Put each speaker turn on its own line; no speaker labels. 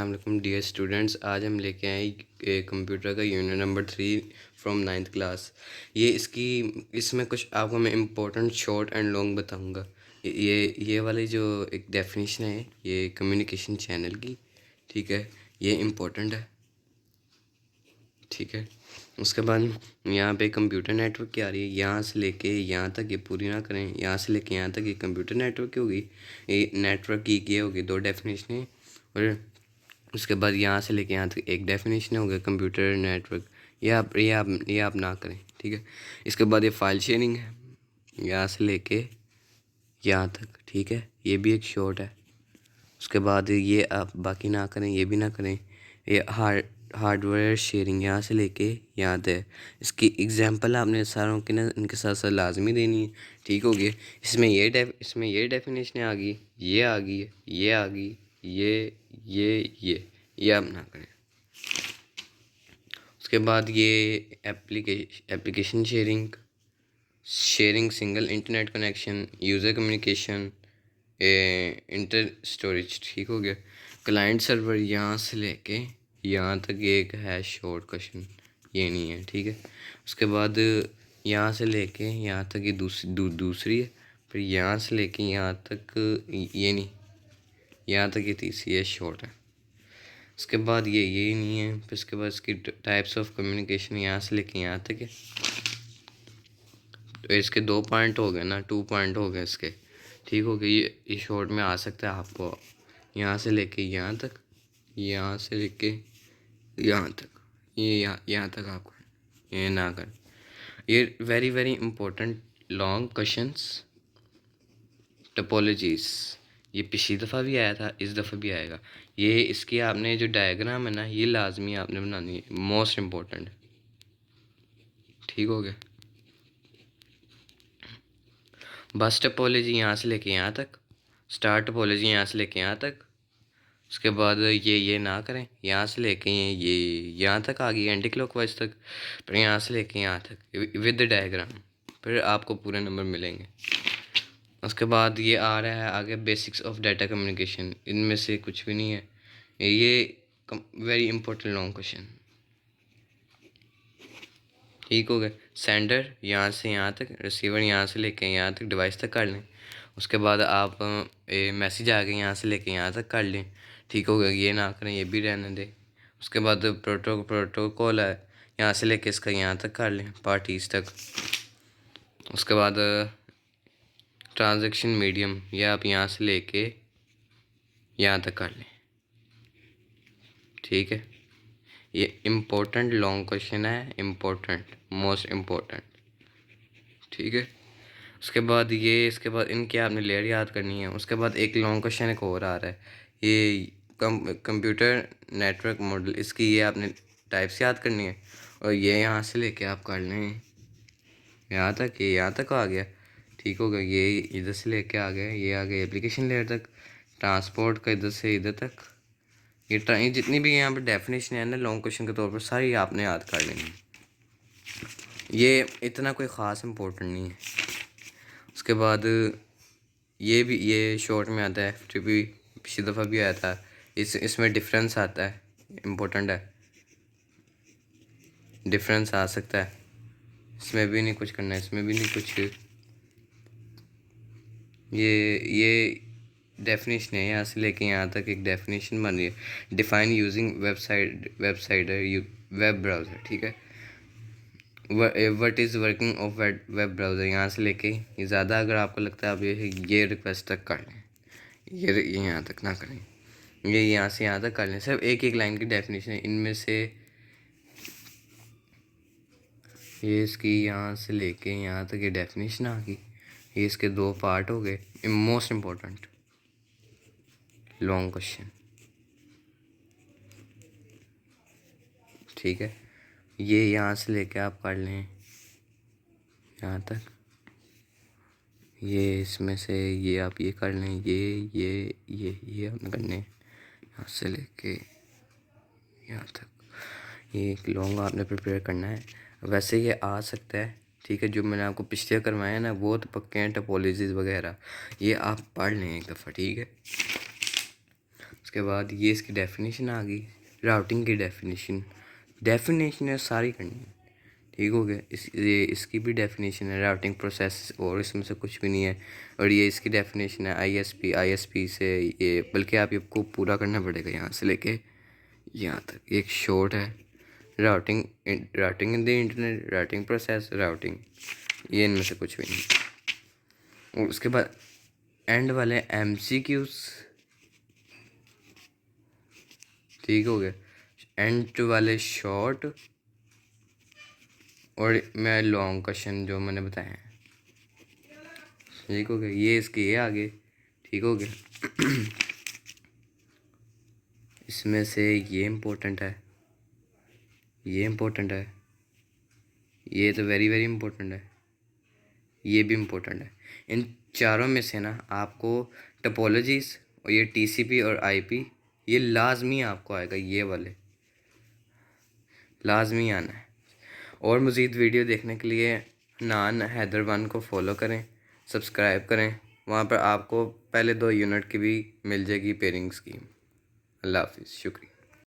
अस्सलाम वालेकुम dear students. आज हम लेके आए कंप्यूटर का unit number 3 from 9th class. इसमें कुछ आपको मैं इम्पोर्टेंट शॉर्ट एंड लॉन्ग बताऊंगा। ये वाली जो एक डेफिनेशन है ये कम्युनिकेशन चैनल की, ठीक है, ये इम्पोर्टेंट है, ठीक है। उसके बाद यहाँ पे कंप्यूटर नेटवर्क की आ रही है, यहाँ से लेके यहाँ तक ये पूरी ना करें, यहाँ से लेके यहाँ तक ये कंप्यूटर नेटवर्क की होगी, ये नेटवर्क की ये होगी दो डेफिनेशनें। और उसके बाद यहाँ से लेके यहाँ तक एक डेफिनेशन हो गया कंप्यूटर नेटवर्क। ये आप ना करें, ठीक है। इसके बाद ये फाइल शेयरिंग है, यहाँ से लेके यहाँ तक, ठीक है, ये भी एक शॉर्ट है। उसके बाद ये आप बाकी ना करें, ये भी ना करें। ये हार्डवेयर शेयरिंग यहाँ से लेके यहाँ तक। इसकी एग्जांपल आपने सारों के ना इनके साथ साथ लाजमी देनी है, ठीक हो गया। इसमें ये डेफिनेशन आ गई, ये आ गई, ये आ गई, ये आप ना करें। उसके बाद ये application sharing single internet connection, user communication, inter storage, ठीक हो गया। क्लाइंट सर्वर यहाँ से लेके यहाँ तक एक है शॉर्ट क्वेश्चन, ये नहीं है, ठीक है। उसके बाद यहाँ से लेके यहाँ तक ये दूसरी है, फिर यहाँ से लेके यहाँ तक ये नहीं, यहाँ तक ये तीसरी है, शॉर्ट है। उसके बाद ये नहीं है। फिर उसके बाद इसकी टाइप्स ऑफ कम्युनिकेशन यहाँ से लेके यहाँ तक है। तो इसके 2 पॉइंट हो गए ना, 2 पॉइंट हो गए इसके, ठीक हो गया। ये शॉर्ट में आ सकता है आपको यहाँ से लेके यहाँ तक, यहाँ से लेके यहाँ तक, ये यहाँ तक आपको ये ना कर। ये very very important long questions topologies, ये पिछली दफ़ा भी आया था, इस दफ़ा भी आएगा। ये इसकी आपने जो डायग्राम है ना, ये लाजमी आपने बनानी है, मोस्ट इम्पोर्टेंट, ठीक हो गया। बस टोपोलॉजी यहाँ से लेके यहाँ तक, स्टार टोपोलॉजी यहाँ से लेके यहाँ तक। उसके बाद ये ना करें, यहाँ से लेके ये यहाँ तक आ गई एंटी क्लॉकवाइज तक, फिर यहाँ से लेके यहाँ तक विद डायग्राम, फिर आपको पूरे नंबर मिलेंगे। उसके बाद ये आ रहा है आगे बेसिक्स ऑफ डाटा कम्युनिकेशन, इनमें से कुछ भी नहीं है। ये वेरी इंपॉर्टेंट लॉन्ग क्वेश्चन, ठीक हो गया। सेंडर यहाँ से यहाँ तक, रिसीवर यहाँ से लेके यहाँ तक डिवाइस तक कर लें। उसके बाद आप मैसेज आ गए यहाँ से लेके यहाँ तक कर लें, ठीक हो गया। ये ना करें, ये भी रहने दें। उसके बाद प्रोटोकॉल है, यहाँ से लेके इसका यहाँ तक कर लें, पार्टीज तक। उसके बाद ट्रांजैक्शन मीडियम, ये आप यहाँ से लेके यहाँ तक कर लें, ठीक है। ये इम्पोर्टेंट लॉन्ग क्वेश्चन है, इम्पोर्टेंट, मोस्ट इम्पोर्टेंट, ठीक है। उसके बाद इसके बाद इनके आपने लेयर याद करनी है। उसके बाद एक लॉन्ग क्वेश्चन एक और आ रहा है, ये कंप्यूटर नेटवर्क मॉडल, इसकी ये आपने टाइप्स याद करनी है। और ये यहाँ से लेके आप कर लें यहाँ तक, ये यहाँ तक आ गया, ठीक हो गया। ये इधर से लेके आ गया, ये आ गया एप्लीकेशन लेयर तक, ट्रांसपोर्ट का इधर से इधर तक। ये जितनी भी यहाँ पर डेफिनेशन है ना लॉन्ग क्वेश्चन के तौर पर, सारी आपने याद कर लेनी। ये इतना कोई ख़ास इम्पोर्टेंट नहीं है। उसके बाद ये शॉर्ट में आता है, पिछली दफ़ा भी आया था। इसमें डिफरेंस आता है, इम्पोर्टेंट है, डिफरेंस आ सकता है। इसमें भी नहीं कुछ करना है, इसमें भी नहीं कुछ। ये डेफिनेशन है, यहाँ से लेके यहाँ तक एक डेफिनेशन बन रही है। डिफाइन यूजिंग वेब ब्राउज़र, ठीक है। What is working of web browser, यहाँ से लेके ये ज़्यादा अगर आपको लगता है आप ये रिक्वेस्ट तक कर लें, ये यहाँ तक ना करें, ये यहाँ से यहाँ तक कर लें। सिर्फ एक लाइन की डेफिनेशन है इनमें से। ये इसकी यहाँ से लेके यहाँ तक ये डेफिनेशन आ गई। ये इसके 2 पार्ट हो गए, मोस्ट इम्पोर्टेंट लॉन्ग क्वेश्चन, ठीक है। ये यहाँ से लेके आप कर लें यहाँ तक, ये इसमें से ये आप ये कर लें, ये आपने करने यहाँ से लेके यहाँ तक। ये एक लॉन्ग आपने प्रिपेयर करना है। वैसे ये आ सकता है, ठीक है, जो मैंने आपको पिछले करवाया ना वो तो पक्के हैं, टोपोलॉजीज वगैरह, ये आप पढ़ लें एक दफ़ा, ठीक है। उसके बाद ये इसकी डेफिनेशन आ गई, राउटिंग की डेफिनेशन है सारी करनी है। ठीक हो गया। ये इसकी भी डेफिनेशन है, राउटिंग प्रोसेस, और इसमें से कुछ भी नहीं है। और ये इसकी डेफिनेशन है आईएसपी से ये, बल्कि आप आपको पूरा करना पड़ेगा यहाँ से लेके यहाँ तक। एक शॉर्ट है routing in the internet, routing process, routing, ये इनमें से कुछ भी नहीं। और उसके बाद एंड वाले MCQs। ठीक हो गया। एंड वाले शॉर्ट और मैं लॉन्ग क्वेश्चन जो मैंने बताए हैं। ठीक हो गया। ये इसके ये आगे। ठीक हो गया। इसमें से ये इम्पोर्टेंट है, ये इम्पोर्टेंट है, ये तो वेरी वेरी इम्पोर्टेंट है, ये भी इम्पोर्टेंट है। इन चारों में से ना आपको टपोलॉजीज और ये TCP और IP ये लाजमी आपको आएगा, ये वाले लाजमी आना है। और मज़ीद वीडियो देखने के लिए नान हैदर वन को फॉलो करें, सब्सक्राइब करें। वहाँ पर आपको पहले 2 यूनिट की भी मिल जाएगी पेयरिंग स्कीम। अल्लाह हाफिज़, शुक्रिया।